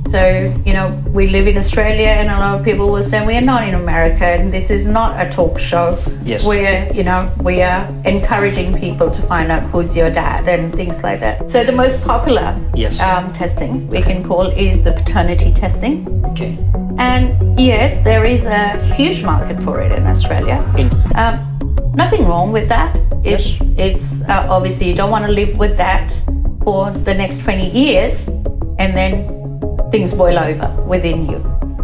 So, we live in Australia, and a lot of people will say we're not in America, and this is not a talk show. Yes. Where, we are encouraging people to find out who's your dad and things like that. So the most popular testing we can call is the paternity testing. Okay. And yes, there is a huge market for it in Australia. Nothing wrong with that. It's obviously you don't want to live with that for the next 20 years, and then things boil over within you.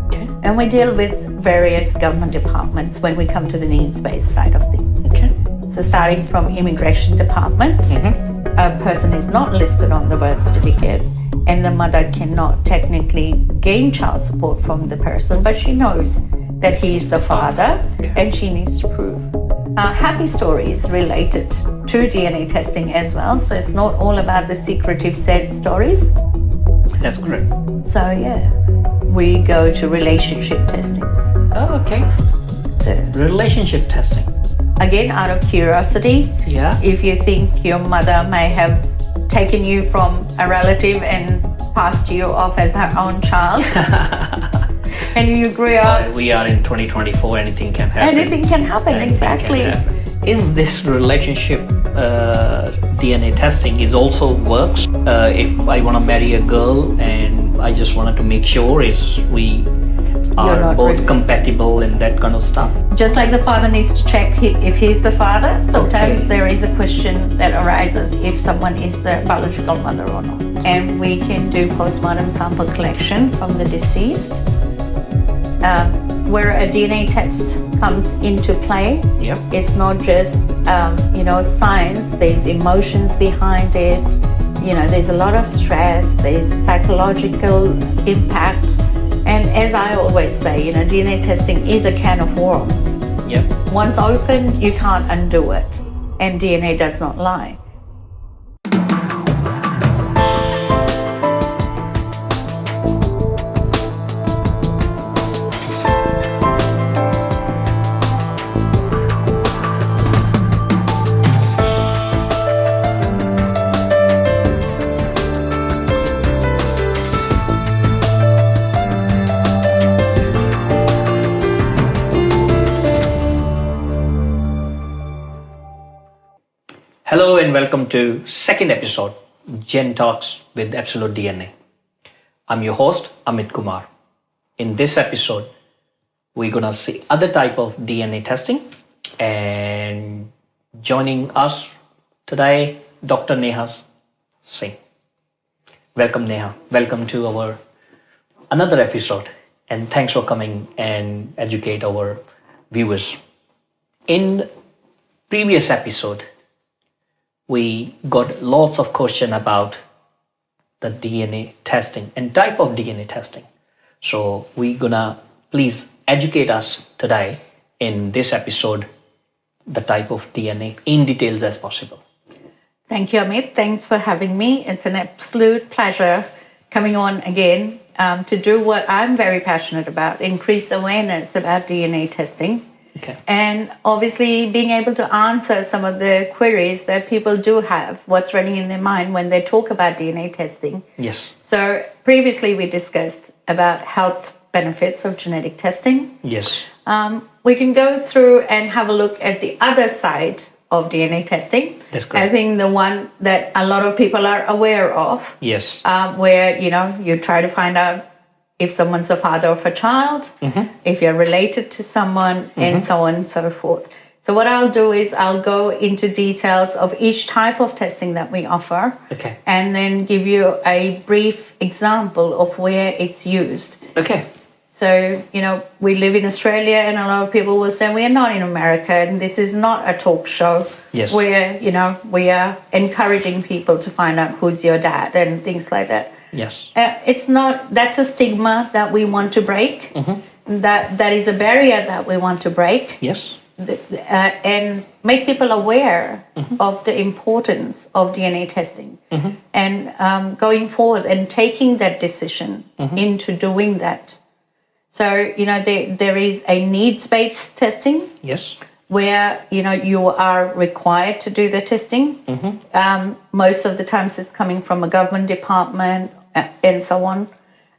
Okay. And we deal with various government departments when we come to the needs-based side of things. Okay. So starting from immigration department, a person is not listed on the birth certificate, and the mother cannot technically gain child support from the person, but she knows that he is the father, and she needs to prove. Happy stories related to DNA testing as well. So it's not all about the secretive sad stories. That's correct. So we go to relationship testings. Oh, okay. So Relationship testing. again, out of curiosity, if you think your mother may have taken you from a relative and passed you off as her own child, and you grew up. We are in 2024. Anything can happen. Anything can happen. Exactly. Can happen. Is this relationship DNA testing is also works if I want to marry a girl and I just wanted to make sure is we are both compatible and that kind of stuff? Just like the father needs to check if he's the father, sometimes there is a question that arises if someone is the biological mother or not. And we can do postmortem sample collection from the deceased, where a DNA test comes into play. Yep. It's not just, science, there's emotions behind it. There's a lot of stress, there's psychological impact. And as I always say, DNA testing is a can of worms. Yep. Once opened, you can't undo it. And DNA does not lie. Hello and welcome to second episode, Gen Talks with Absolute DNA. I'm your host, Amit Kumar. In this episode, we're gonna see other type of DNA testing, and joining us today, Dr. Neha Singh. Welcome, Neha. Welcome to our another episode, and thanks for coming and educate our viewers. In previous episode, we got lots of questions about the DNA testing and type of DNA testing. So we're gonna please educate us today in this episode, the type of DNA in details as possible. Thank you, Amit. Thanks for having me. It's an absolute pleasure coming on again to do what I'm very passionate about, increase awareness about DNA testing. Okay. And obviously being able to answer some of the queries that people do have, what's running in their mind when they talk about DNA testing. Yes. So previously we discussed about health benefits of genetic testing. Yes. We can go through and have a look at the other side of DNA testing. That's correct. I think the one that a lot of people are aware of. Yes. Where, you try to find out if someone's the father of a child, if you're related to someone, and so on and so forth. So what I'll do is I'll go into details of each type of testing that we offer, and then give you a brief example of where it's used. Okay. So, we live in Australia, and a lot of people will say we're not in America, and this is not a talk show. Yes. Where, we are encouraging people to find out who's your dad and things like that. Yes. It's not, that's a stigma that we want to break. That is a barrier that we want to break. Yes. And make people aware of the importance of DNA testing. And going forward and taking that decision into doing that. So, there is a needs-based testing. Yes. Where, you are required to do the testing. Most of the times it's coming from a government department and so on.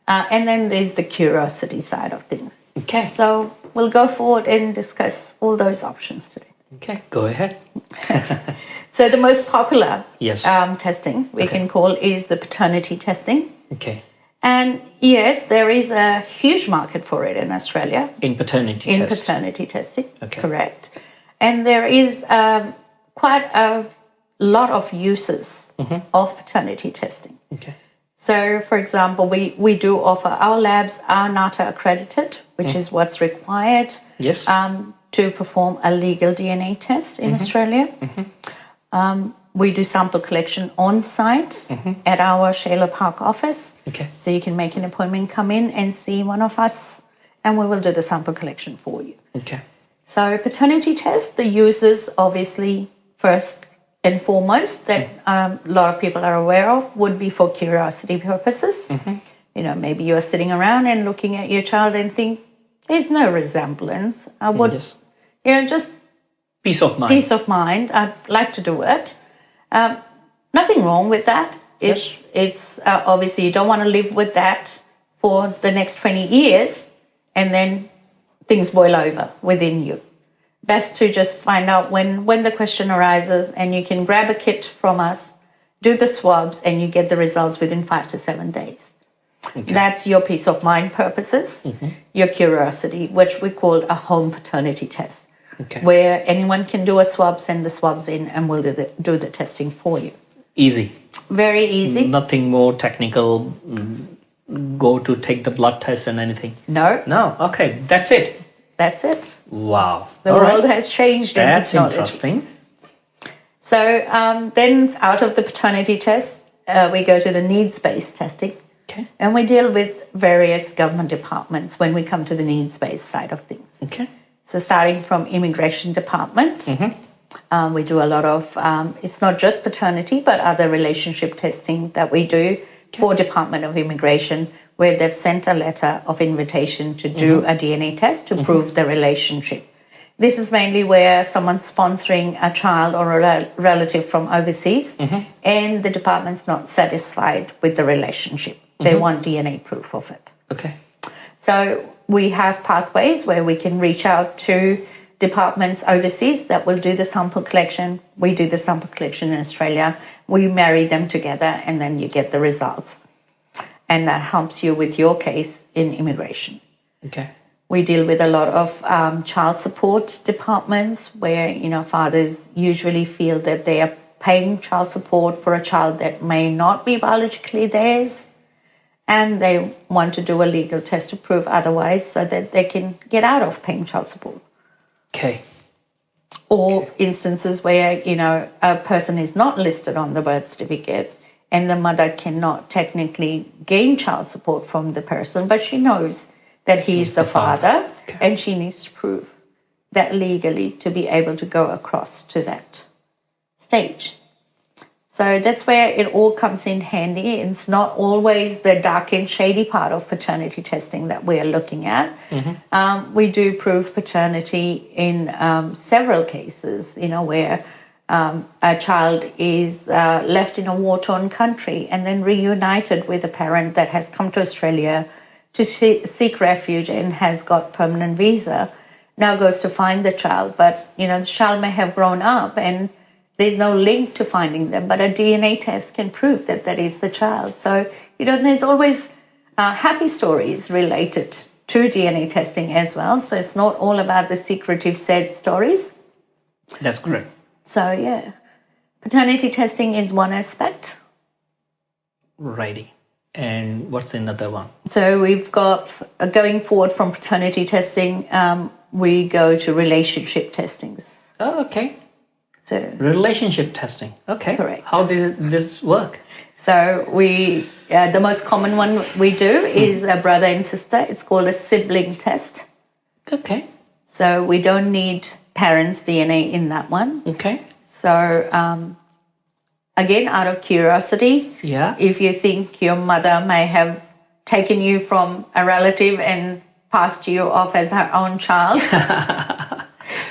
And then there's the curiosity side of things. Okay. So we'll go forward and discuss all those options today. Okay, go ahead. So the most popular Yes. testing we can call is the paternity testing. Okay. And yes, there is a huge market for it in Australia. In paternity In test. paternity testing, Okay. correct. And there is quite a lot of uses of paternity testing. Okay. So, for example, we do offer, our labs are NATA accredited, which is what's required Yes. to perform a legal DNA test in Australia. We do sample collection on site at our Shayla Park office. Okay. So you can make an appointment, come in and see one of us, and we will do the sample collection for you. Okay. So paternity test, the uses obviously first and foremost that a lot of people are aware of would be for curiosity purposes. You know, maybe you're sitting around and looking at your child and think, there's no resemblance. I would, Yes. you know, just Peace of mind. peace of mind. I'd like to do it. Nothing wrong with that. It's obviously you don't want to live with that for the next 20 years and then things boil over within you. Best to just find out when the question arises, and you can grab a kit from us, do the swabs, and you get the results within 5 to 7 days. Okay. That's your peace of mind purposes, your curiosity, which we call a home paternity test, Okay. where anyone can do a swab, send the swabs in, and we'll do the testing for you. Easy. Very easy. Nothing more technical. Go to take the blood test and anything. No, No. Okay. That's it. that's it. Wow. The All world right. has changed in That's technology. interesting. So then out of the paternity tests, we go to the needs-based testing. Okay. And we deal with various government departments when we come to the needs-based side of things. Okay. So starting from immigration department, we do a lot of, it's not just paternity, but other relationship testing that we do for Department of Immigration, where they've sent a letter of invitation to do a DNA test to prove the relationship. This is mainly where someone's sponsoring a child or a relative from overseas, and the department's not satisfied with the relationship. They want DNA proof of it. Okay. So we have pathways where we can reach out to departments overseas that will do the sample collection. We do the sample collection in Australia. We marry them together, and then you get the results. And that helps you with your case in immigration. Okay. We deal with a lot of child support departments where, you know, fathers usually feel that they are paying child support for a child that may not be biologically theirs, and they want to do a legal test to prove otherwise so that they can get out of paying child support. Okay. Or instances where, you know, a person is not listed on the birth certificate and the mother cannot technically gain child support from the person, but she knows that he's the father. Okay. And she needs to prove that legally to be able to go across to that stage. So that's where it all comes in handy. It's not always the dark and shady part of paternity testing that we're looking at. We do prove paternity in several cases, you know, where a child is left in a war-torn country and then reunited with a parent that has come to Australia to seek refuge and has got permanent visa, now goes to find the child. But, you know, the child may have grown up and there's no link to finding them, but a DNA test can prove that that is the child. So, you know, there's always happy stories related to DNA testing as well. So it's not all about the secretive sad stories. That's correct. So, yeah, paternity testing is one aspect. Righty. And what's another one? So we've got, going forward from paternity testing, we go to relationship testings. Oh, okay. So Relationship testing. Okay. Correct. How does this work? So we, the most common one we do is a brother and sister. It's called a sibling test. Okay. So we don't need parents' DNA in that one. Okay. So again, out of curiosity, Yeah. if you think your mother may have taken you from a relative and passed you off as her own child,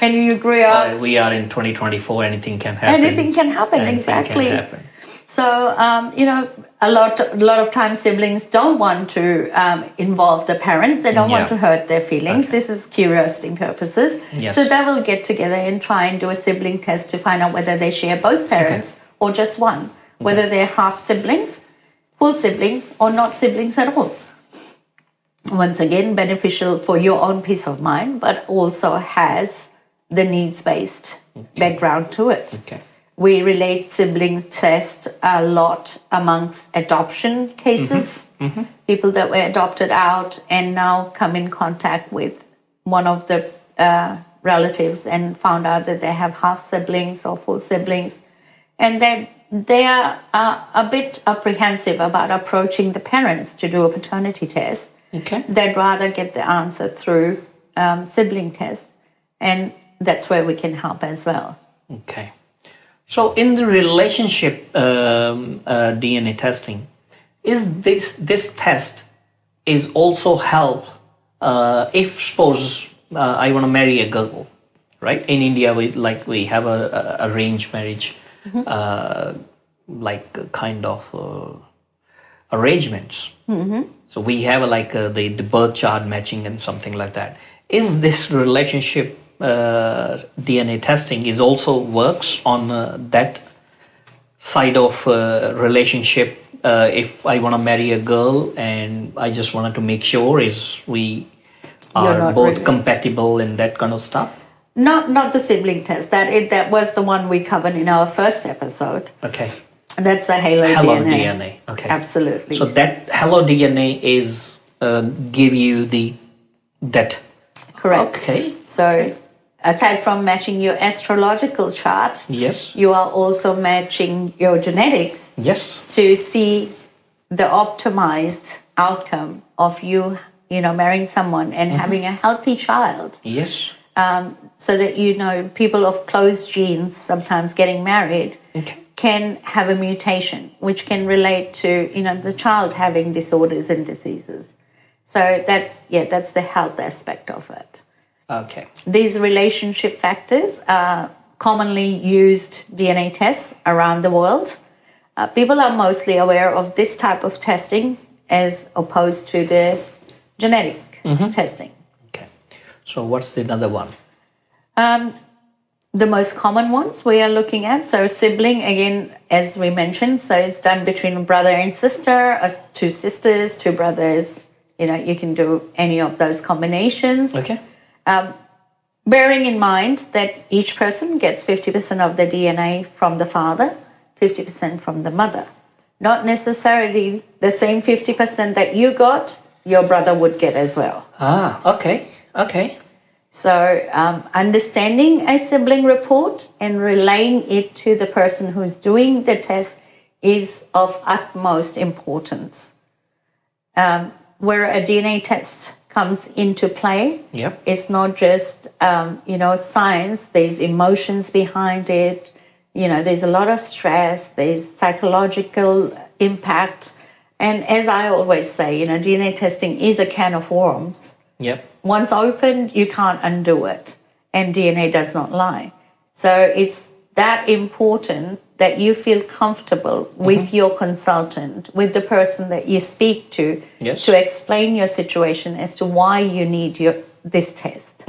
and you grew up, We are in 2024. Anything can happen. anything can happen. Anything Exactly. Can happen. So, you know, a lot of times siblings don't want to involve the parents. They don't want to hurt their feelings. This is curiosity purposes. Yes. So they will get together and try and do a sibling test to find out whether they share both parents or just one, whether they're half siblings, full siblings, or not siblings at all. Once again, beneficial for your own peace of mind, but also has the needs-based background to it. Okay. We relate sibling tests a lot amongst adoption cases, people that were adopted out and now come in contact with one of the relatives and found out that they have half siblings or full siblings. And they are a bit apprehensive about approaching the parents to do a paternity test. Okay. They'd rather get the answer through sibling tests, and that's where we can help as well. Okay. So in the relationship DNA testing, is this test is also help if suppose I want to marry a girl, right? In India, we have a arranged marriage, like kind of arrangements. So we have the birth chart matching and something like that. Is this relationship DNA testing is also works on that side of relationship? If I want to marry a girl and I just wanted to make sure is we are both really compatible and that kind of stuff. Not the sibling test. That was the one we covered in our first episode. Okay. That's the Hello DNA. Okay. Absolutely. So that Hello DNA is give you that. Correct. Okay. So aside from matching your astrological chart, Yes. you are also matching your genetics Yes. to see the optimized outcome of you marrying someone and having a healthy child. Yes. So that people of close genes sometimes getting married can have a mutation which can relate to the child having disorders and diseases. So that's the health aspect of it. Okay. These relationship factors are commonly used DNA tests around the world. People are mostly aware of this type of testing as opposed to the genetic testing. Okay. So what's the other one? The most common ones we are looking at, so sibling, again, as we mentioned, so it's done between brother and sister, two sisters, two brothers. You can do any of those combinations. Okay. Bearing in mind that each person gets 50% of the DNA from the father, 50% from the mother. Not necessarily the same 50% that you got, your brother would get as well. Okay. Okay. So understanding a sibling report and relaying it to the person who's doing the test is of utmost importance. Where a DNA test comes into play, it's not just, science, there's emotions behind it, there's a lot of stress, there's psychological impact. And as I always say, DNA testing is a can of worms. Yep. Once opened, you can't undo it, and DNA does not lie. So it's that important that you feel comfortable with your consultant, with the person that you speak to explain your situation as to why you need this test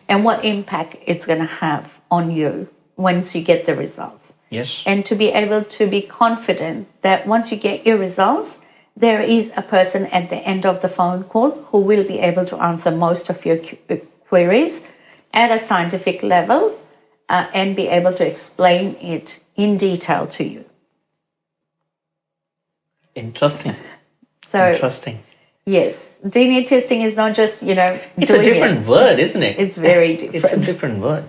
and what impact it's going to have on you once you get the results. Yes. And to be able to be confident that once you get your results, there is a person at the end of the phone call who will be able to answer most of your queries at a scientific level and be able to explain it in detail to you. Interesting. So, interesting. Yes, DNA testing is not just, It's a different word, isn't it? It's very different. It's a different word.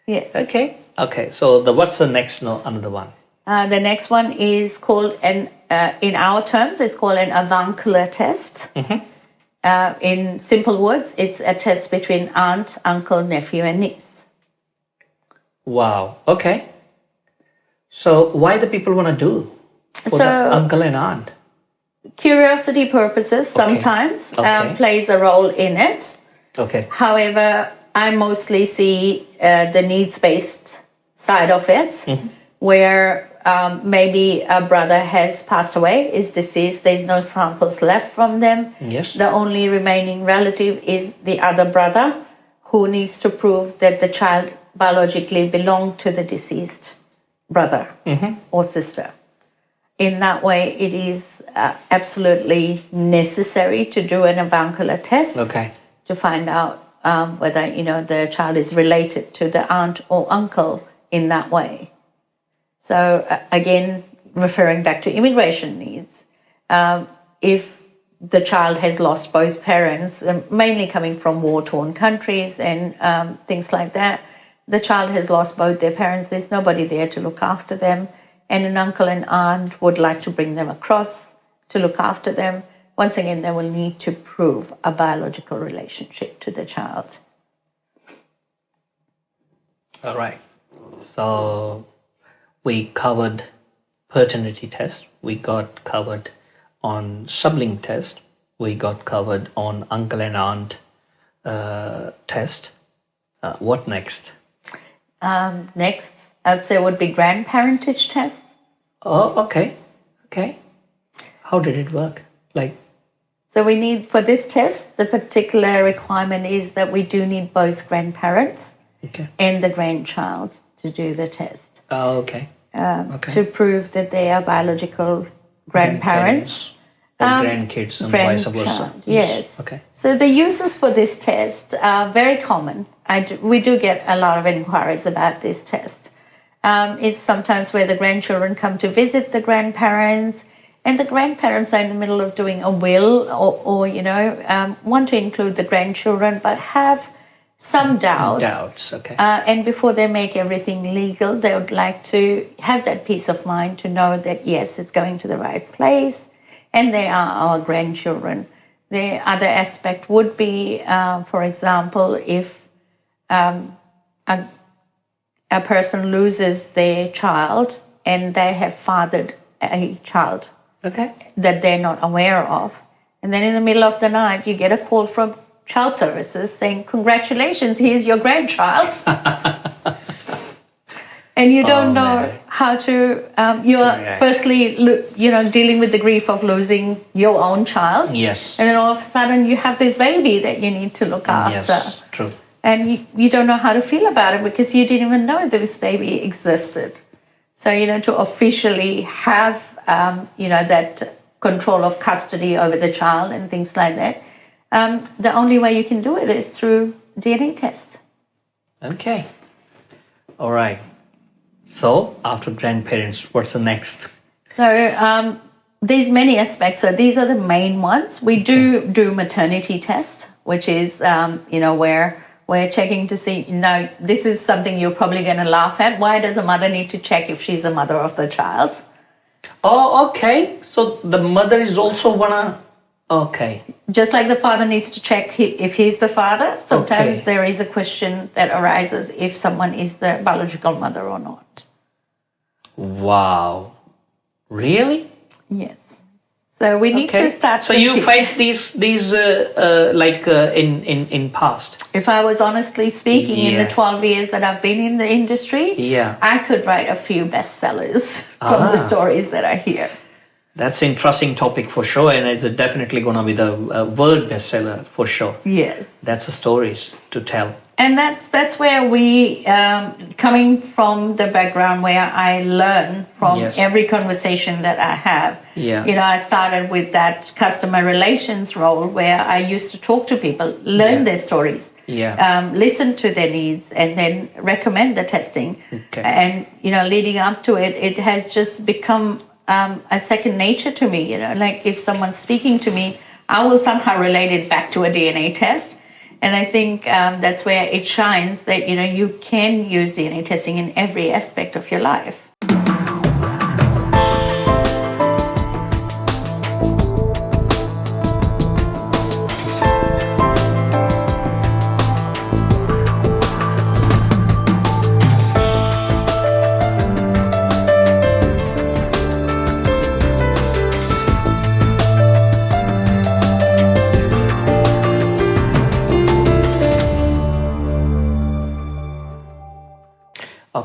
Yes. Okay. So what's the next another one? The next one is called in our terms, it's called an avuncular test. In simple words, it's a test between aunt, uncle, nephew, and niece. Wow. Okay. So why do people want to do for the uncle and aunt? Curiosity purposes sometimes plays a role in it. Okay. However, I mostly see the needs-based side of it, where maybe a brother has passed away, is deceased, there's no samples left from them. Yes. The only remaining relative is the other brother, who needs to prove that the child biologically belonged to the deceased brother or sister. In that way, it is absolutely necessary to do an avuncular test to find out whether the child is related to the aunt or uncle in that way. So again, referring back to immigration needs, if the child has lost both parents, mainly coming from war-torn countries and things like that, the child has lost both their parents, there's nobody there to look after them, and an uncle and aunt would like to bring them across to look after them. Once again, they will need to prove a biological relationship to the child. All right. So we covered paternity test. We got covered on sibling test. We got covered on uncle and aunt test. What next? Next, I'd say would be grandparentage test. Oh, okay. How did it work? So we need, for this test, the particular requirement is that we do need both grandparents and the grandchild to do the test. Oh, okay. To prove that they are biological grandparents. Or grandkids and vice versa. Yes. Okay. So the uses for this test are very common. We do get a lot of inquiries about this test. It's sometimes where the grandchildren come to visit the grandparents, and the grandparents are in the middle of doing a will or want to include the grandchildren, but have some doubts. Okay. And before they make everything legal, they would like to have that peace of mind to know that, yes, it's going to the right place and they are our grandchildren. The other aspect would be, for example, if a person loses their child and they have fathered a child that they're not aware of, and then in the middle of the night you get a call from child services saying, "Congratulations, here's your grandchild." And you don't know how to, firstly, dealing with the grief of losing your own child. Yes. And then all of a sudden you have this baby that you need to look after. Yes, true. And you don't know how to feel about it because you didn't even know this baby existed. So, to officially have, that control of custody over the child and things like that, the only way you can do it is through DNA tests. Okay. All right. So after grandparents, what's the next? So there's many aspects. So these are the main ones. We do maternity test, which is, where we're checking to see, this is something you're probably going to laugh at. Why does a mother need to check if she's a mother of the child? Oh, okay. So the mother is also okay. Just like the father needs to check if he's the father, sometimes there is a question that arises if someone is the biological mother or not. Wow. Really? Yes. So we need to start. So you face these in past. If I was honestly speaking, in the 12 years that I've been in the industry, I could write a few bestsellers from the stories that I hear. That's an interesting topic for sure, and it's definitely going to be the word bestseller for sure. Yes. That's the stories to tell. And that's where we, coming from the background where I learn from every conversation that I have. Yeah. I started with that customer relations role where I used to talk to people, learn their stories, listen to their needs, and then recommend the testing. Okay. And, leading up to it, it has just become a second nature to me. Like if someone's speaking to me, I will somehow relate it back to a DNA test. And I think that's where it shines that, you can use DNA testing in every aspect of your life.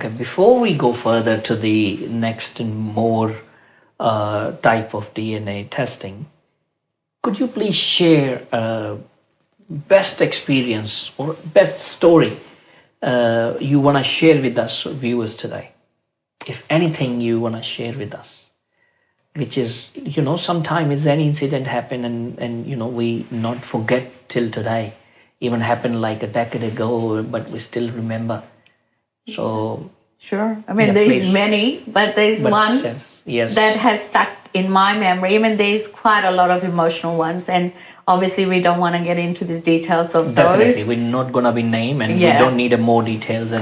Okay, before we go further to the next and more type of DNA testing, could you please share best experience or best story you want to share with us viewers today? If anything you want to share with us, which is, sometimes any incident happen and we not forget till today, even happened like a decade ago, but we still remember. So sure. I mean, there's many, but there's one yes, that has stuck in my memory. I mean, there's quite a lot of emotional ones, and obviously we don't want to get into the details of definitely. those. We're not gonna be named, and we don't need more details.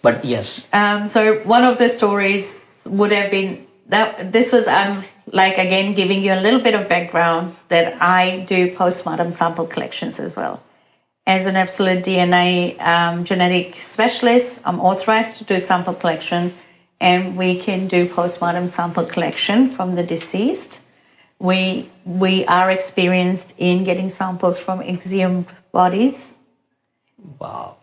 But yes. So one of the stories would have been that this was like, again, giving you a little bit of background, that I do postmortem sample collections as well. As an absolute DNA genetic specialist, I'm authorized to do sample collection, and we can do postmortem sample collection from the deceased. We are experienced in getting samples from exhumed bodies. Wow.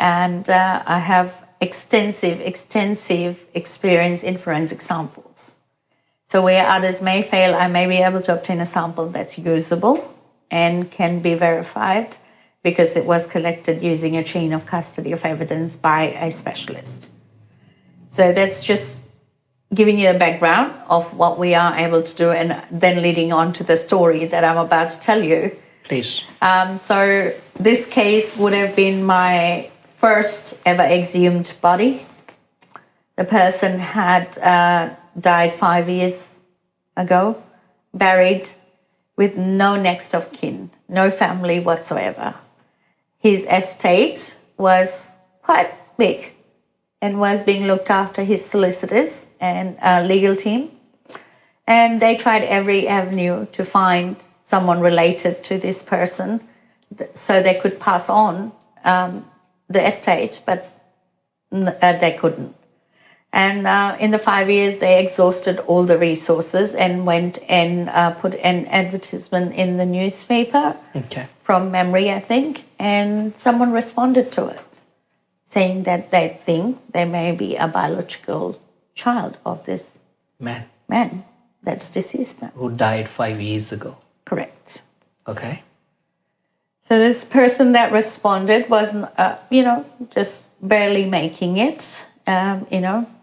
And I have extensive experience in forensic samples. So where others may fail, I may be able to obtain a sample that's usable and can be verified because it was collected using a chain of custody of evidence by a specialist. So that's just giving you a background of what we are able to do, and then leading on to the story that I'm about to tell you. Please. So this case would have been my first ever exhumed body. The person had died 5 years ago, buried with no next of kin, no family whatsoever. His estate was quite big and was being looked after his solicitors and legal team. And they tried every avenue to find someone related to this person so they could pass on the estate, but they couldn't. And in the 5 years, they exhausted all the resources and went and put an advertisement in the newspaper from Meri, I think, and someone responded to it, saying that they think there may be a biological child of this man that's deceased now. Who died 5 years ago. Correct. Okay. So this person that responded was, just barely making it,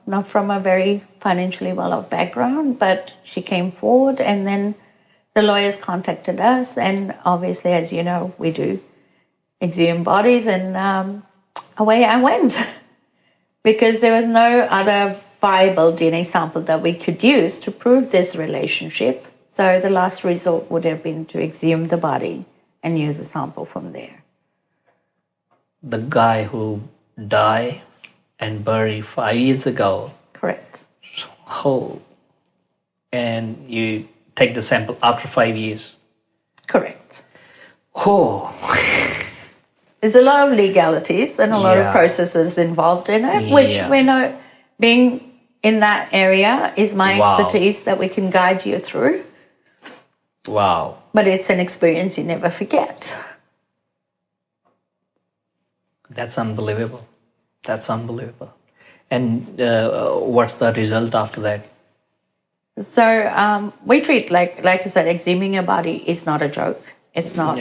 not from a very financially well-off background, but she came forward, and then the lawyers contacted us, and obviously, as you know, we do exhume bodies, and away I went because there was no other viable DNA sample that we could use to prove this relationship. So the last resort would have been to exhume the body and use a sample from there. The guy who died and buried 5 years ago. Correct. Oh, and you take the sample after 5 years. Correct. Oh. There's a lot of legalities and a lot of processes involved in it, which we know, being in that area is my expertise that we can guide you through. Wow. But it's an experience you never forget. That's unbelievable. That's unbelievable. And what's the result after that? So we treat, like I said, exhuming a body is not a joke. It's not,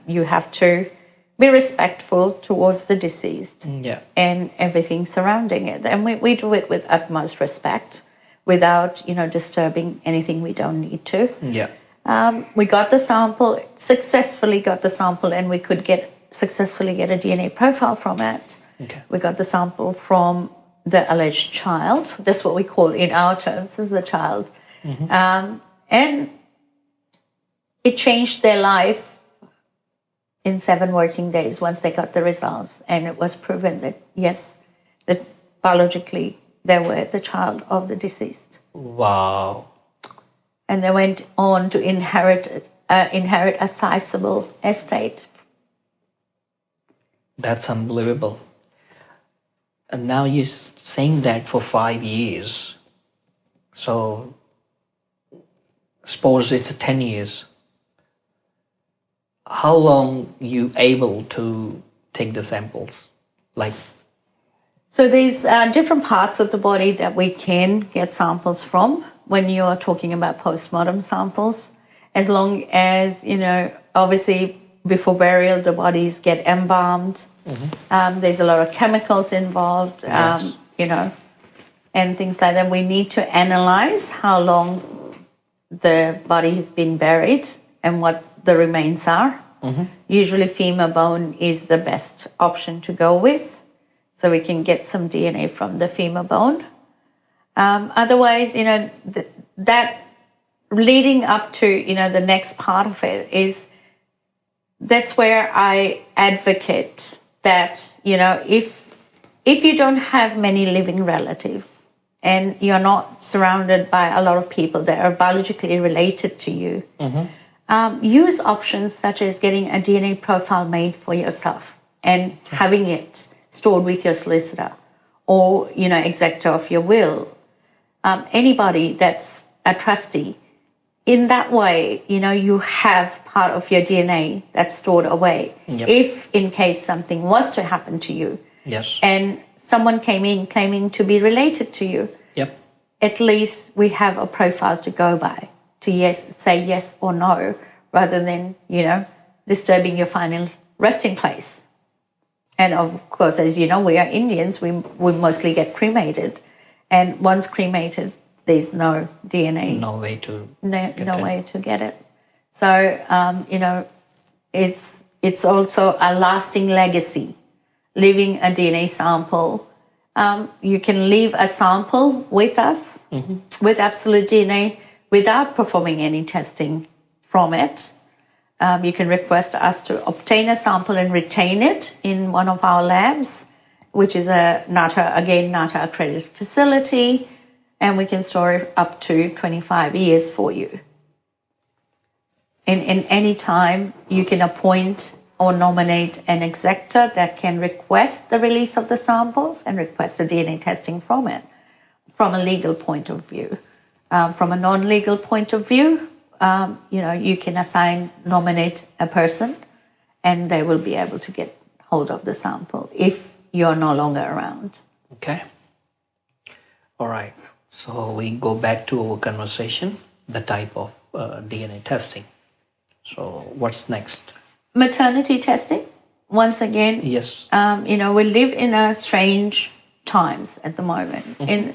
you have to be respectful towards the deceased and everything surrounding it. And we do it with utmost respect without, disturbing anything we don't need to. Yeah. We got the sample, successfully got the sample, and we could successfully get a DNA profile from it. Okay. We got the sample from the alleged child. That's what we call in our terms as the child. Mm-hmm. And it changed their life in 7 working days once they got the results. And it was proven that, yes, that biologically they were the child of the deceased. Wow. And they went on to inherit a sizable estate. That's unbelievable. And now you're saying that for 5 years. So suppose it's 10 years. How long you able to take the samples? Like So there's different parts of the body that we can get samples from when you're talking about postmortem samples, as long as, obviously before burial, the bodies get embalmed. There's a lot of chemicals involved, and things like that. We need to analyze how long the body has been buried and what the remains are. Usually femur bone is the best option to go with, so we can get some DNA from the femur bone. Otherwise, that leading up to, the next part of it is, that's where I advocate that, if you don't have many living relatives and you're not surrounded by a lot of people that are biologically related to you, use options such as getting a DNA profile made for yourself and having it stored with your solicitor or, executor of your will. Anybody that's a trustee. In that way, you have part of your DNA that's stored away. If in case something was to happen to you, and someone came in claiming to be related to you, at least we have a profile to go by to say yes or no, rather than, disturbing your final resting place. And of course, as you know, we are Indians, we mostly get cremated. And once cremated, there's no DNA. No way to get it. So, it's also a lasting legacy, leaving a DNA sample. You can leave a sample with us, with Absolute DNA, without performing any testing from it. You can request us to obtain a sample and retain it in one of our labs, which is a NATA accredited facility, and we can store it up to 25 years for you. In any time, you can appoint or nominate an executor that can request the release of the samples and request the DNA testing from it, from a legal point of view. From a non-legal point of view, you can nominate a person, and they will be able to get hold of the sample if you're no longer around. Okay. All right. So we go back to our conversation, the type of DNA testing. So what's next? Maternity testing. Once again, yes. We live in a strange times at the moment. And,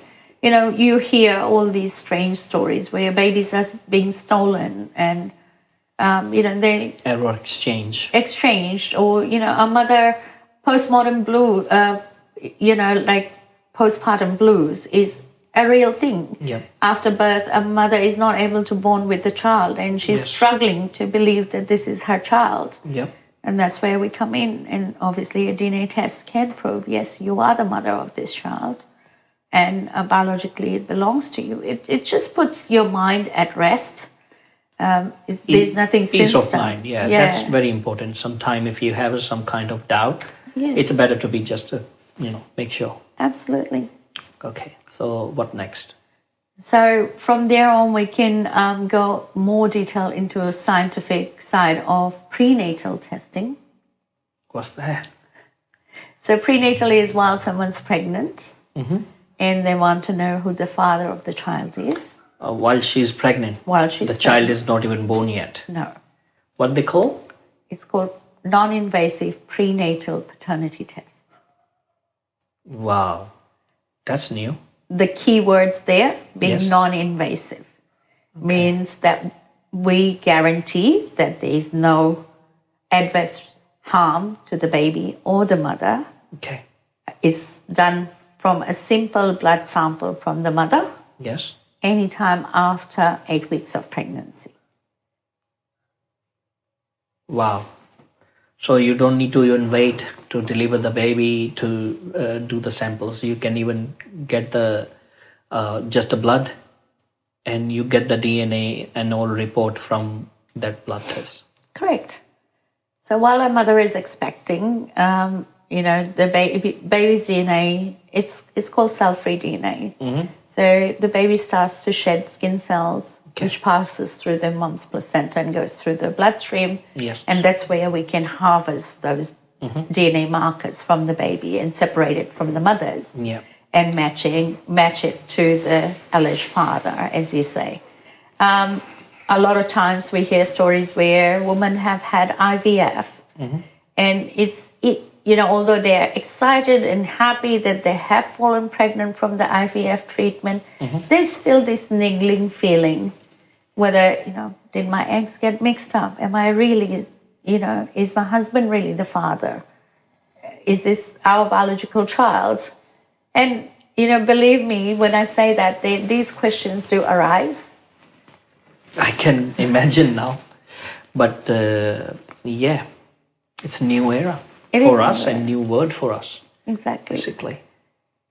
you hear all these strange stories where babies are being stolen and, they... Error exchanged. Or, a mother... Postmortem blue, postpartum blues is a real thing. After birth, a mother is not able to bond with the child, and she's struggling to believe that this is her child. And that's where we come in. And obviously a DNA test can prove, yes, you are the mother of this child, and biologically it belongs to you. It just puts your mind at rest. There's nothing sinister. Peace of mind, that's very important. Sometime if you have some kind of doubt, it's better to be just, make sure. Absolutely. Okay, so what next? So from there on, we can go more detail into a scientific side of prenatal testing. What's that? So prenatal is while someone's pregnant and they want to know who the father of the child is. While she's pregnant. The child is not even born yet. No. What they call? It's called non-invasive prenatal paternity test. Wow, that's new. The key words there being non-invasive means that we guarantee that there is no adverse harm to the baby or the mother. Okay. It's done from a simple blood sample from the mother. Yes. Anytime after 8 weeks of pregnancy. Wow. So you don't need to even wait to deliver the baby to do the samples. You can even get the just the blood, and you get the DNA and all report from that blood test. Correct. So while a mother is expecting, the baby's DNA, it's called cell-free DNA. So the baby starts to shed skin cells, which passes through the mom's placenta and goes through the bloodstream. Yes. And that's where we can harvest those DNA markers from the baby and separate it from the mother's and match it to the alleged father, as you say. A lot of times we hear stories where women have had IVF and although they're excited and happy that they have fallen pregnant from the IVF treatment, there's still this niggling feeling whether, did my eggs get mixed up? Am I really, is my husband really the father? Is this our biological child? And, believe me when I say that these questions do arise. I can imagine now. But it's a new era for us, a new word for us. Exactly. Basically.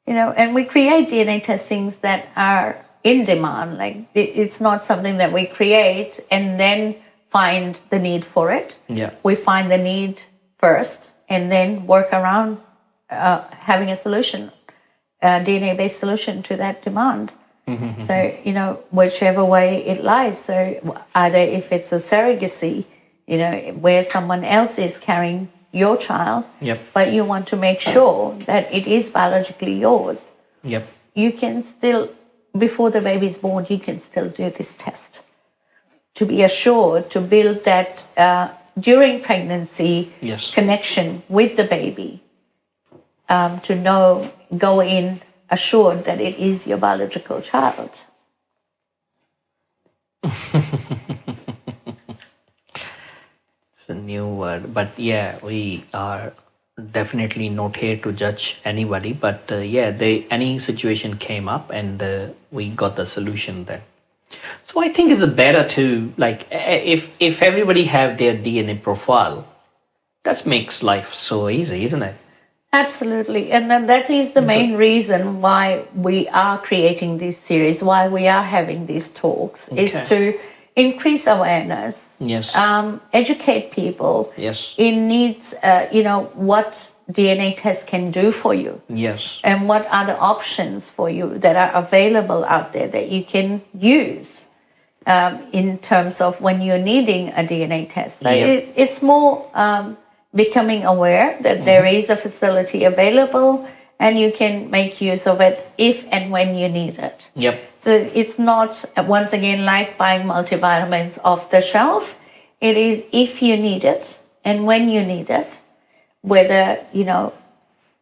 And we create DNA testings that are in demand. Like it's not something that we create and then find the need for it. Yeah. We find the need first and then work around having a solution, a DNA-based solution to that demand. So, whichever way it lies. So either if it's a surrogacy, where someone else is carrying your child, but you want to make sure that it is biologically yours, you can still, before the baby is born, you can still do this test to be assured, to build that during pregnancy connection with the baby, to go in assured that it is your biological child. It's a new word, but we are definitely not here to judge anybody, but any situation came up and we got the solution then. So I think it's better to, if everybody have their DNA profile, that makes life so easy, isn't it? Absolutely. And then that is the main reason why we are creating this series, why we are having these talks, is to increase awareness, educate people in needs, what DNA tests can do for you. And what are the options for you that are available out there that you can use in terms of when you're needing a DNA test. So it's more becoming aware that there is a facility available and you can make use of it if and when you need it. So it's not, once again, like buying multivitamins off the shelf. It is if you need it and when you need it, whether,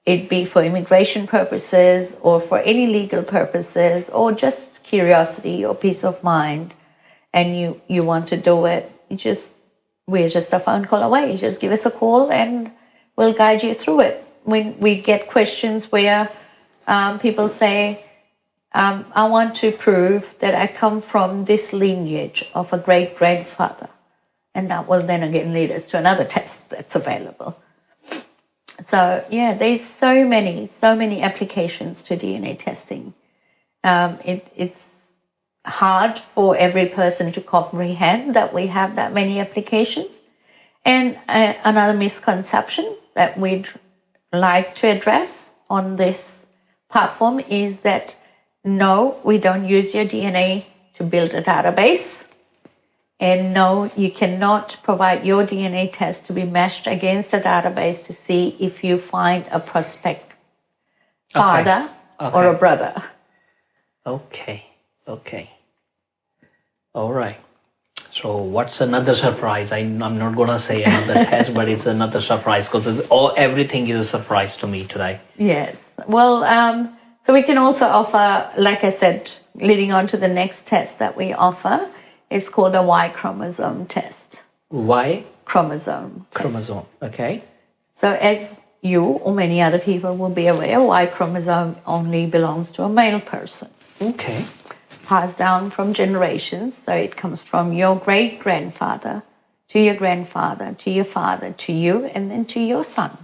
it be for immigration purposes or for any legal purposes or just curiosity or peace of mind, and you want to do it, we're just a phone call away. You just give us a call and we'll guide you through it. When we get questions where people say, I want to prove that I come from this lineage of a great-grandfather. And that will then again lead us to another test that's available. So, there's so many applications to DNA testing. It's hard for every person to comprehend that we have that many applications. And another misconception that we'd like to address on this platform is that, no, we don't use your DNA to build a database. And no, you cannot provide your DNA test to be matched against a database to see if you find a prospect father or a brother. Okay. All right. So what's another surprise? I'm not going to say another test, but it's another surprise because everything is a surprise to me today. Yes. Well, so we can also offer, like I said, leading on to the next test that we offer, it's called a Y-chromosome test. Y-chromosome. Chromosome. Okay. So as you or many other people will be aware, Y-chromosome only belongs to a male person. Okay. Passed down from generations. So it comes from your great-grandfather to your grandfather, to your father, to you, and then to your son.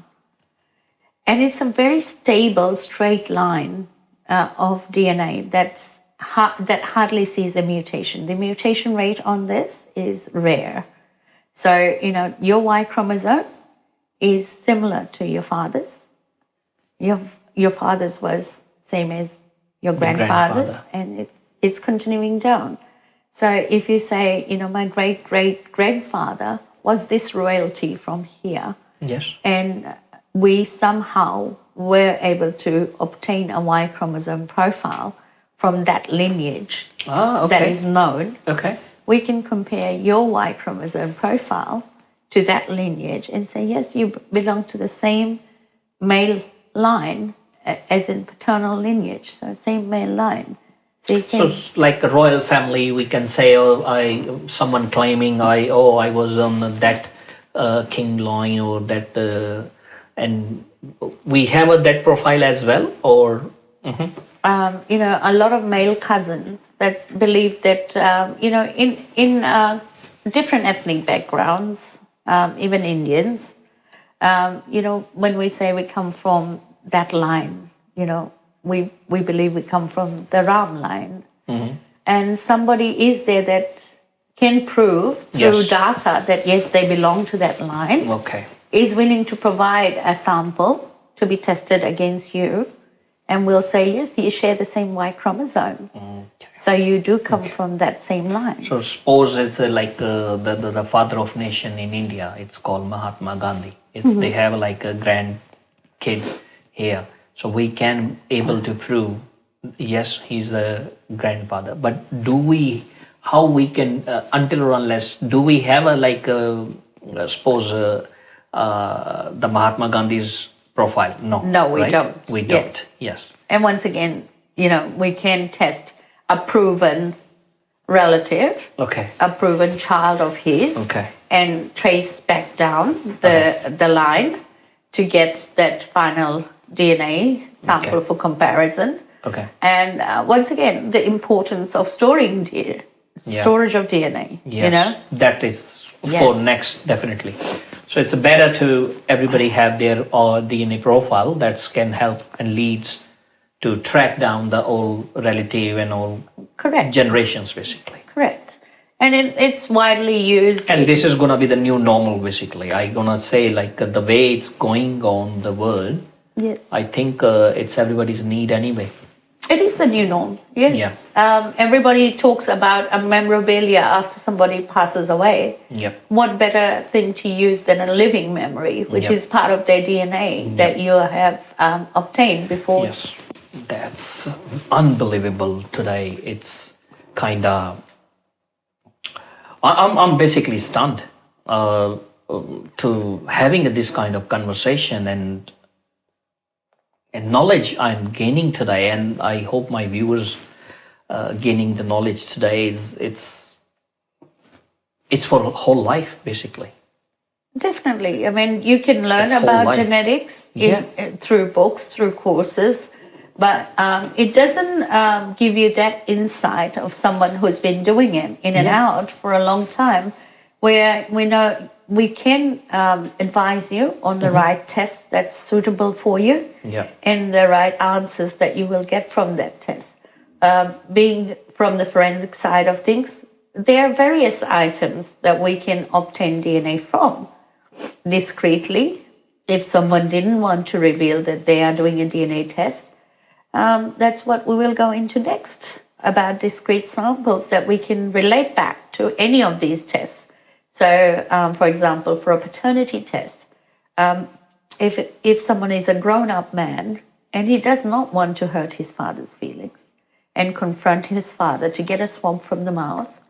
And it's a very stable, straight line of DNA that hardly sees a mutation. The mutation rate on this is rare. So, your Y chromosome is similar to your father's. Your father's was same as your grandfather's, and it's continuing down. So if you say, my great-great-grandfather was this royalty from here, Yes. And we somehow were able to obtain a Y chromosome profile from that lineage that is known. Okay. We can compare your Y chromosome profile to that lineage and say, yes, you belong to the same male line as in paternal lineage, so same male line. So it's like a royal family. We can say, someone claiming I was on that king line or that, and we have that profile as well, or. A lot of male cousins that believe that in different ethnic backgrounds, even Indians, when we say we come from that line, we believe we come from the Ram line. And somebody is there that can prove through data that, yes, they belong to that line, is willing to provide a sample to be tested against you, and we'll say, yes, you share the same Y chromosome. So you do come from that same line. So suppose it's like the father of nation in India, it's called Mahatma Gandhi. They have like a grandkid here. So we can able to prove, yes, he's a grandfather. But how we can, until or unless, do we have suppose the Mahatma Gandhi's profile? No, we don't. We don't, yes. And once again, we can test a proven relative, a proven child of his, and trace back down the line to get that final DNA sample for comparison. And once again, the importance of storage of DNA. Yes, that is for next, definitely. So it's better to everybody have their DNA profile that can help and leads to track down the old relative and all generations, basically. Correct. And it's widely used. And this is going to be the new normal, basically. I'm going to say the way it's going on the world, I think it's everybody's need anyway. It is the new norm, yes. Everybody talks about a memorabilia after somebody passes away. What better thing to use than a living memory, which is part of their DNA that you have obtained before. Yes, that's unbelievable today. It's kind of... I'm basically stunned to having this kind of conversation and knowledge I'm gaining today, and I hope my viewers gaining the knowledge today it's for whole life, basically. Definitely. I mean, you can learn about genetics through books, through courses, but it doesn't give you that insight of someone who's been doing it in and out for a long time, where we know we can advise you on the right test that's suitable for you and the right answers that you will get from that test. Being from the forensic side of things, there are various items that we can obtain DNA from discreetly. If someone didn't want to reveal that they are doing a DNA test, that's what we will go into next, about discrete samples that we can relate back to any of these tests. So, for example, for a paternity test, if someone is a grown-up man and he does not want to hurt his father's feelings and confront his father to get a swab from the mouth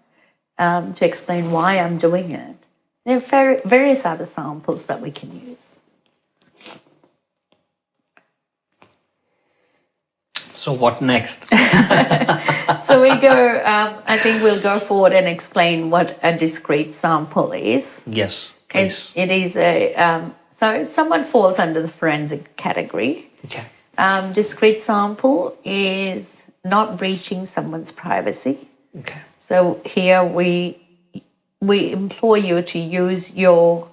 to explain why I'm doing it, there are various other samples that we can use. So what next? So we go, I think we'll go forward and explain what a discrete sample is. Yes, please. It is so someone falls under the forensic category. Discrete sample is not breaching someone's privacy. So here we implore you to use your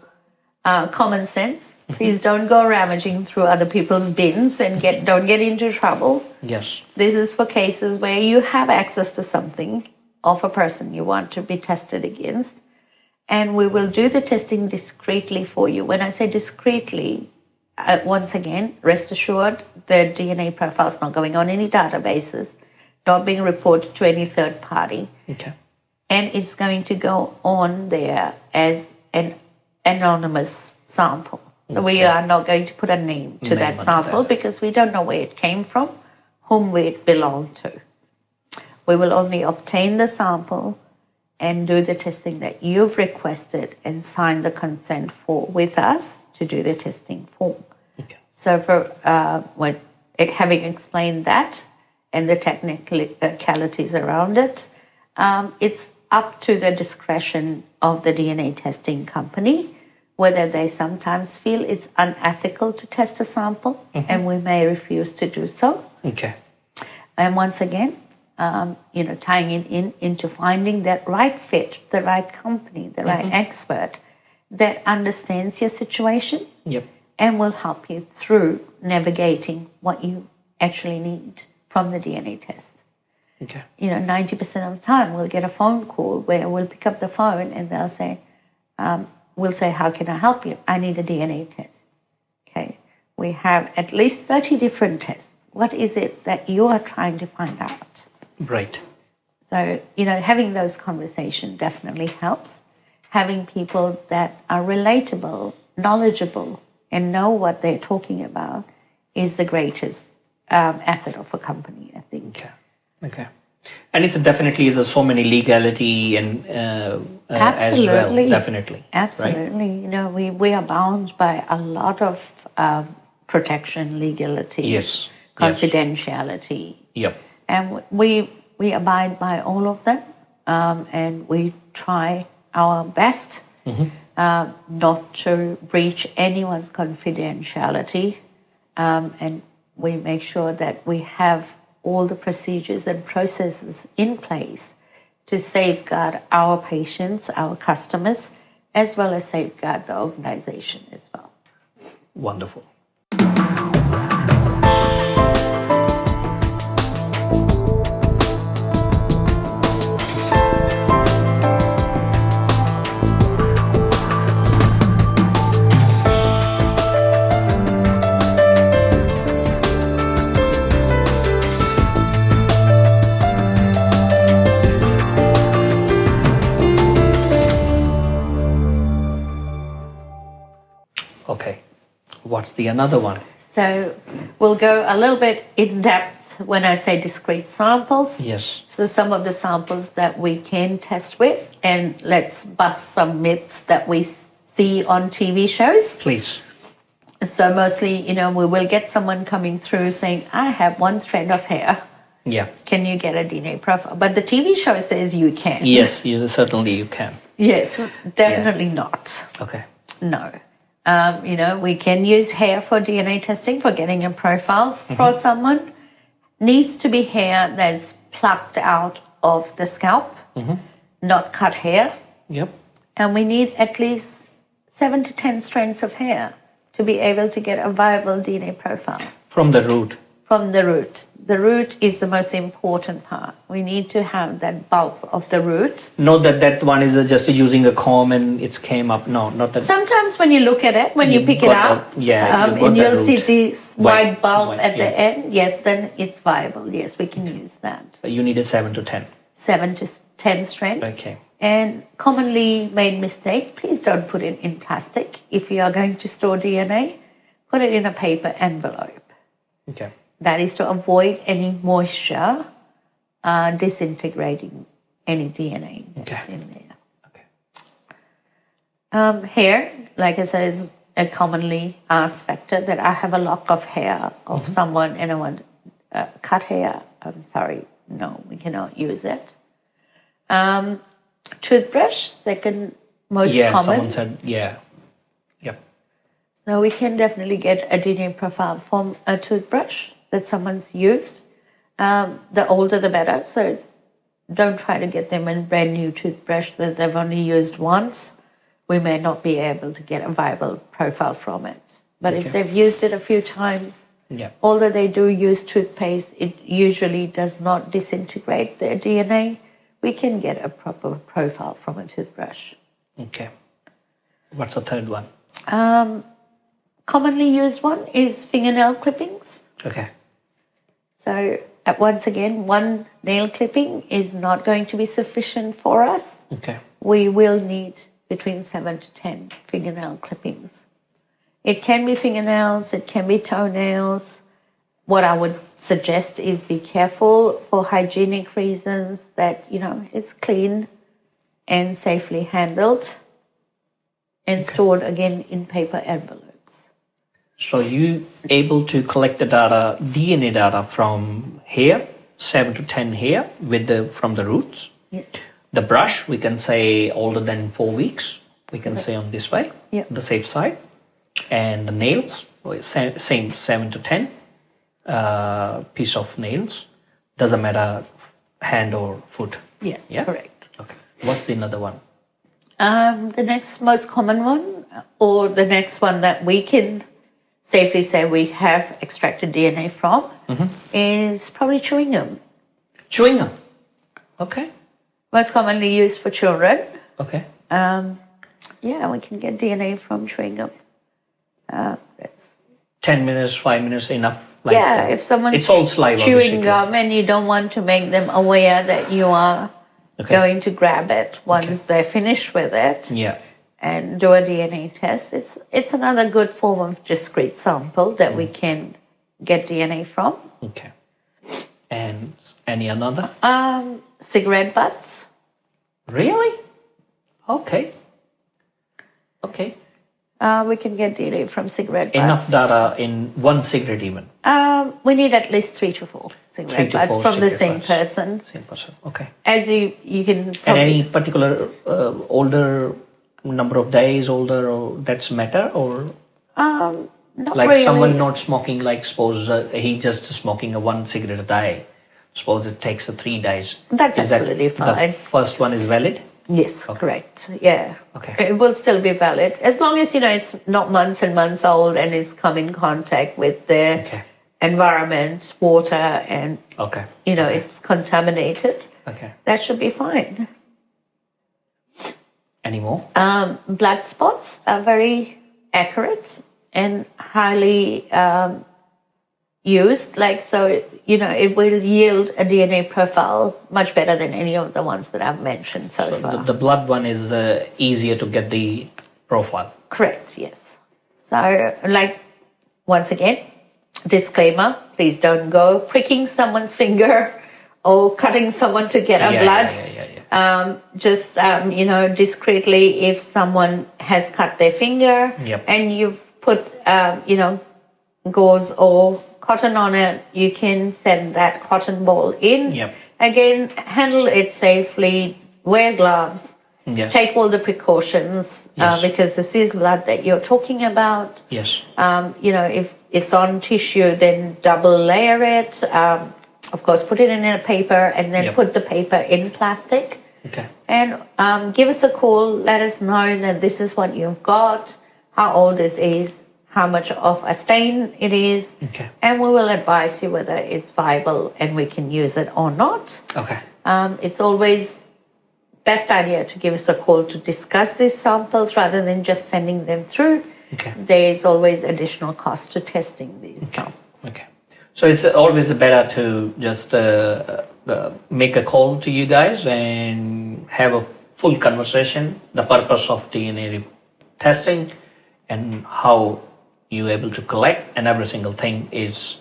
common sense. Please don't go rummaging through other people's bins and don't get into trouble. This is for cases where you have access to something of a person you want to be tested against, and we will do the testing discreetly for you. When I say discreetly, once again, rest assured the DNA profile is not going on any databases, not being reported to any third party. And it's going to go on there as an anonymous sample. So we are not going to put a name to that sample because we don't know where it came from, whom it belonged to. We will only obtain the sample and do the testing that you've requested and sign the consent for with us to do the testing form. Okay. So for having explained that and the technicalities around it, it's up to the discretion of the DNA testing company whether they sometimes feel it's unethical to test a sample, and we may refuse to do so. Okay. And once again, tying it into finding that right fit, the right company, the right expert that understands your situation and will help you through navigating what you actually need from the DNA test. Okay. 90% of the time we'll get a phone call where we'll pick up the phone and they'll say, we'll say, how can I help you? I need a DNA test. Okay. We have at least 30 different tests. What is it that you are trying to find out? Right. So, having those conversations definitely helps. Having people that are relatable, knowledgeable, and know what they're talking about is the greatest asset of a company, I think. Okay. And it's definitely, there's so many legality and Absolutely. as well, definitely. Absolutely. Right? We are bound by a lot of protection, legality, confidentiality. Yep. And we abide by all of them, and we try our best not to breach anyone's confidentiality, and we make sure that we have all the procedures and processes in place to safeguard our patients, our customers, as well as safeguard the organization as well. Wonderful. Okay, what's the another one? So we'll go a little bit in depth when I say discrete samples. Yes. So some of the samples that we can test with, and let's bust some myths that we see on TV shows. Please. So mostly, we will get someone coming through saying, I have one strand of hair. Yeah. Can you get a DNA profile? But the TV show says you can. Yes, certainly you can. Yes, definitely not. Okay. No. We can use hair for DNA testing for getting a profile for someone. Needs to be hair that's plucked out of the scalp, not cut hair. Yep. And we need at least 7 to 10 strands of hair to be able to get a viable DNA profile. From the root. From the root. The root is the most important part. We need to have that bulk of the root. Not that one is just using a comb and it came up. No, not that. Sometimes when you look at it, when you pick it up, and you'll see this white bulb at the end, yes, then it's viable. Yes, we can use that. So you need a 7 to 10. 7 to 10 strands. Okay. And commonly made mistake, please don't put it in plastic. If you are going to store DNA, put it in a paper envelope. Okay. That is to avoid any moisture disintegrating any DNA that's in there. Okay. Hair, like I said, is a commonly asked factor that I have a lock of hair of someone and I want cut hair. I'm sorry, no, we cannot use it. Toothbrush, second most common. Someone said, Yep. So we can definitely get a DNA profile from a toothbrush that someone's used. The older the better, so don't try to get them a brand new toothbrush that they've only used once. We may not be able to get a viable profile from it. But if they've used it a few times, although they do use toothpaste, it usually does not disintegrate their DNA. We can get a proper profile from a toothbrush. Okay. What's the third one? Commonly used one is fingernail clippings. Okay. So once again, one nail clipping is not going to be sufficient for us. Okay. We will need between 7 to 10 fingernail clippings. It can be fingernails, it can be toenails. What I would suggest is be careful for hygienic reasons that, it's clean and safely handled and stored again in paper envelopes. So you able to collect the data, DNA data from hair, 7 to 10 hair from the roots? Yes. The brush, we can say older than 4 weeks. We can say on this way, the safe side. And the nails, same 7 to 10 piece of nails. Doesn't matter hand or foot. Yes, yeah? Correct. Okay. What's the another one? The next most common one, or the next one that we can safely say we have extracted DNA from, is probably chewing gum. Chewing gum. Okay. Most commonly used for children. Okay. We can get DNA from chewing gum. That's 10 minutes, 5 minutes enough. If someone's it's all saliva, chewing gum and you don't want to make them aware that you are going to grab it once they're finished with it and do a DNA test, it's another good form of discrete sample that we can get DNA from. Okay. And any another? Cigarette butts. Really? Okay. We can get DNA from cigarette butts. Enough data in one cigarette even? We need at least 3 to 4 cigarette butts from the same person. Same person, okay. As you can probably... And any particular older number of days older, or that's matter, or... not like really. someone not smoking, like suppose he just smoking one cigarette a day. Suppose it takes 3 days. That's absolutely fine. The first one is valid? Yes, correct. Yeah. Okay. It will still be valid as long as it's not months and months old and it's come in contact with the environment, water, and it's contaminated. Okay. That should be fine. Any more? Blood spots are very accurate and highly used. It will yield a DNA profile much better than any of the ones that I've mentioned so far. The blood one is easier to get the profile. Correct, yes. So, once again, disclaimer, please don't go pricking someone's finger or cutting someone to get blood. Just, discreetly, if someone has cut their finger and you've put, gauze or cotton on it, you can send that cotton ball in. Again, handle it safely, wear gloves, take all the precautions because this is blood that you're talking about. If it's on tissue, then double layer it. Of course, put it in a paper and then put the paper in plastic. And give us a call, let us know that this is what you've got, how old it is, how much of a stain it is, and we will advise you whether it's viable and we can use it or not. It's always best idea to give us a call to discuss these samples rather than just sending them through. There's always additional cost to testing these samples. So it's always better to just make a call to you guys and have a full conversation, the purpose of DNA testing and how you're able to collect, and every single thing is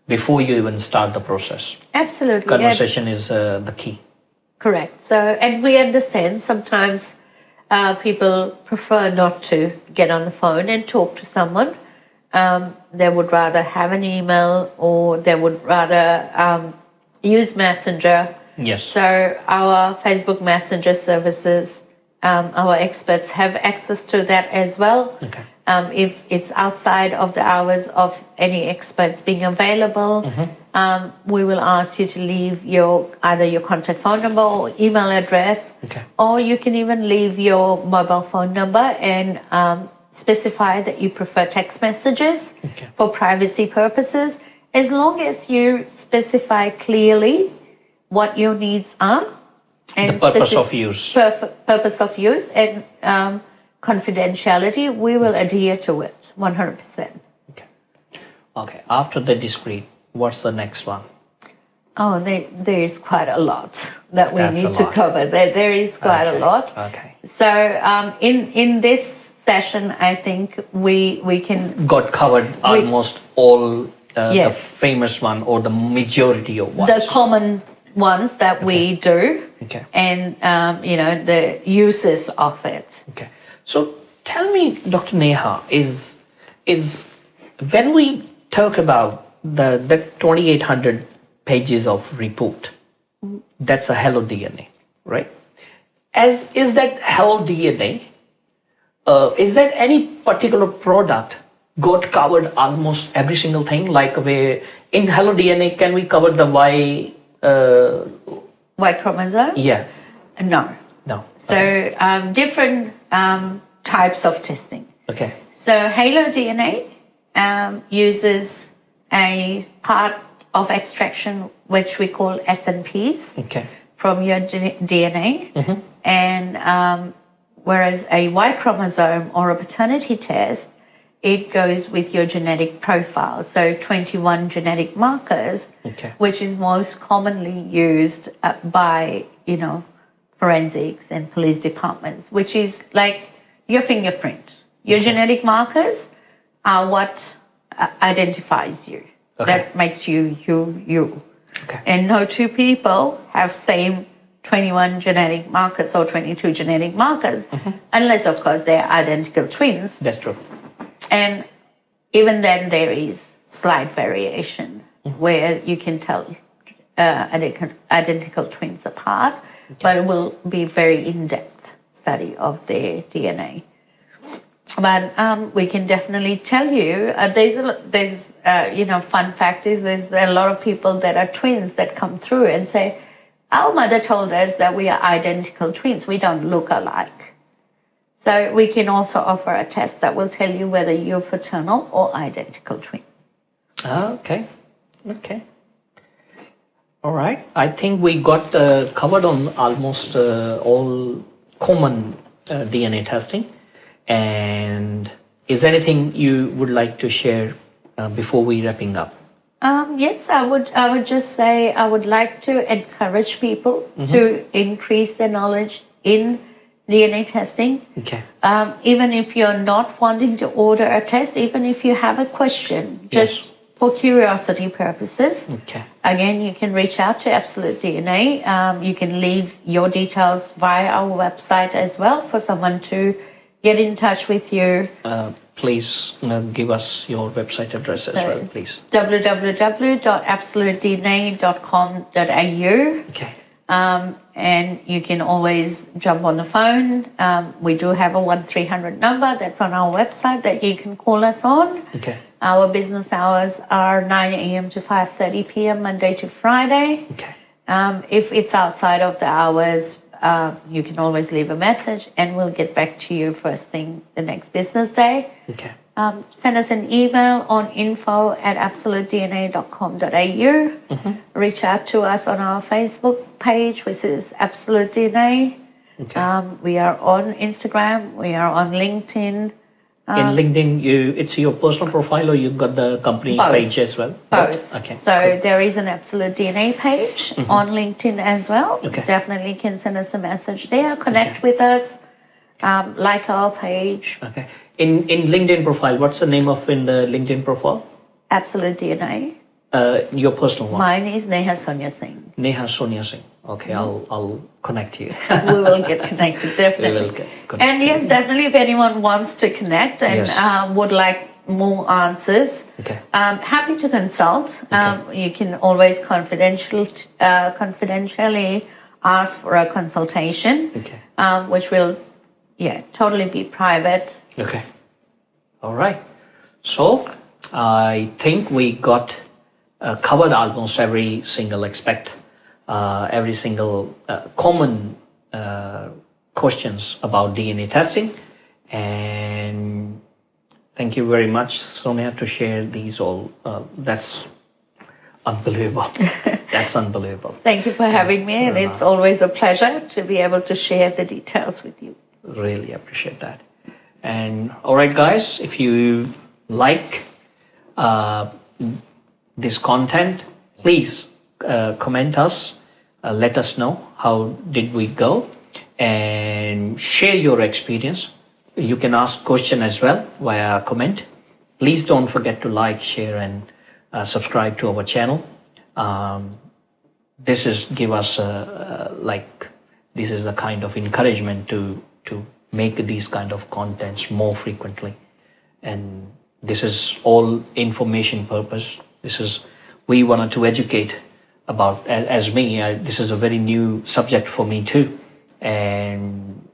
before you even start the process. Absolutely. Conversation is the key. Correct. So, and we understand sometimes people prefer not to get on the phone and talk to someone. They would rather have an email or they would rather use Messenger. So our Facebook Messenger services, our experts have access to that as well. If it's outside of the hours of any experts being available, we will ask you to leave either your contact phone number or email address, or you can even leave your mobile phone number and specify that you prefer text messages for privacy purposes, as long as you specify clearly what your needs are and the purpose of use. Purpose of use and confidentiality, we will adhere to it 100%. Okay. After the discrete, what's the next one? Oh, there is quite a lot that we need to cover. There is quite a lot. So in this session, I think we can got covered almost all the Yes. famous one or the majority of ones. the common ones that we do, Okay. and the uses of it. Okay. So tell me, Dr. Neha, is when we talk about the 2,800 pages of report, that's a Hello DNA, right? Is that Hello DNA? Is that any particular product got covered almost every single thing? Like where in Hello DNA, can we cover the Y? Y chromosome? Yeah. No. No. So different types of testing. Okay. So Halo DNA uses a part of extraction which we call SNPs Okay. from your DNA, and whereas a Y chromosome or a paternity test, it goes with your genetic profile. So 21 genetic markers, Okay. which is most commonly used by forensics and police departments, which is like your fingerprint. Your genetic markers are what identifies you. Okay. That makes you. Okay. And no two people have same 21 genetic markers or 22 genetic markers, unless, of course, they're identical twins. That's true. And even then, there is slight variation where you can tell identical twins apart, but it will be very in-depth study of their DNA. But we can definitely tell you, there's fun fact is there's a lot of people that are twins that come through and say, our mother told us that we are identical twins. We don't look alike. So we can also offer a test that will tell you whether you're fraternal or identical twin. Okay. All right. I think we got covered on almost all common DNA testing. And is there anything you would like to share before we wrapping up? Yes, I would just say I would like to encourage people to increase their knowledge in DNA testing. Okay. Even if you're not wanting to order a test, even if you have a question, just for curiosity purposes. Okay. Again, you can reach out to Absolute DNA. You can leave your details via our website as well for someone to get in touch with you. Please give us your website address as well, please. www.absolutedna.com.au. Okay. And you can always jump on the phone. We do have a 1300 number that's on our website that you can call us on. Okay. Our business hours are 9 a.m. to 5:30 p.m. Monday to Friday. Okay. If it's outside of the hours, you can always leave a message and we'll get back to you first thing the next business day. Okay. Send us an email on info@absolutedna.com.au. Reach out to us on our Facebook page, which is Absolute DNA. Okay. We are on Instagram. We are on LinkedIn. In LinkedIn, it's your personal profile or you've got the company Both. page as well? Both. Okay. So there is an Absolute DNA page on LinkedIn as well. Okay. Definitely can send us a message there. Connect with us. Like our page. Okay. In LinkedIn profile, what's the name of in the LinkedIn profile? Absolute DNA. Your personal one. Mine is Neha Sonia Singh. Neha Sonia Singh. Okay, I'll connect you. We will get connected, definitely. We will get connected. And yes, definitely, if anyone wants to connect and would like more answers, Okay. happy to consult. You can always confidentially ask for a consultation, Okay. which will, totally be private. Okay. All right. So I think we got covered almost every single aspect, every single common questions about DNA testing. And thank you very much, Sonia, to share these all. That's unbelievable. That's unbelievable. Thank you for having me, and it's always a pleasure to be able to share the details with you. Really appreciate that. And all right, guys, if you like this content, please comment us, let us know how did we go, and share your experience You can ask question as well via comment. Please don't forget to like, share, and subscribe to our channel. This is give us this is a kind of encouragement to make these kind of contents more frequently, and this is all information purpose. We wanted to educate about, as me, this is a very new subject for me too, and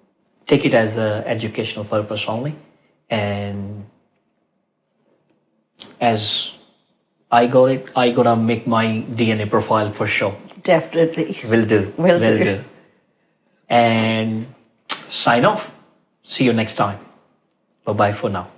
take it as a educational purpose only. And as I got it, I gotta make my DNA profile for sure. Definitely. Will do. Will do. And sign off. See you next time. Bye-bye for now.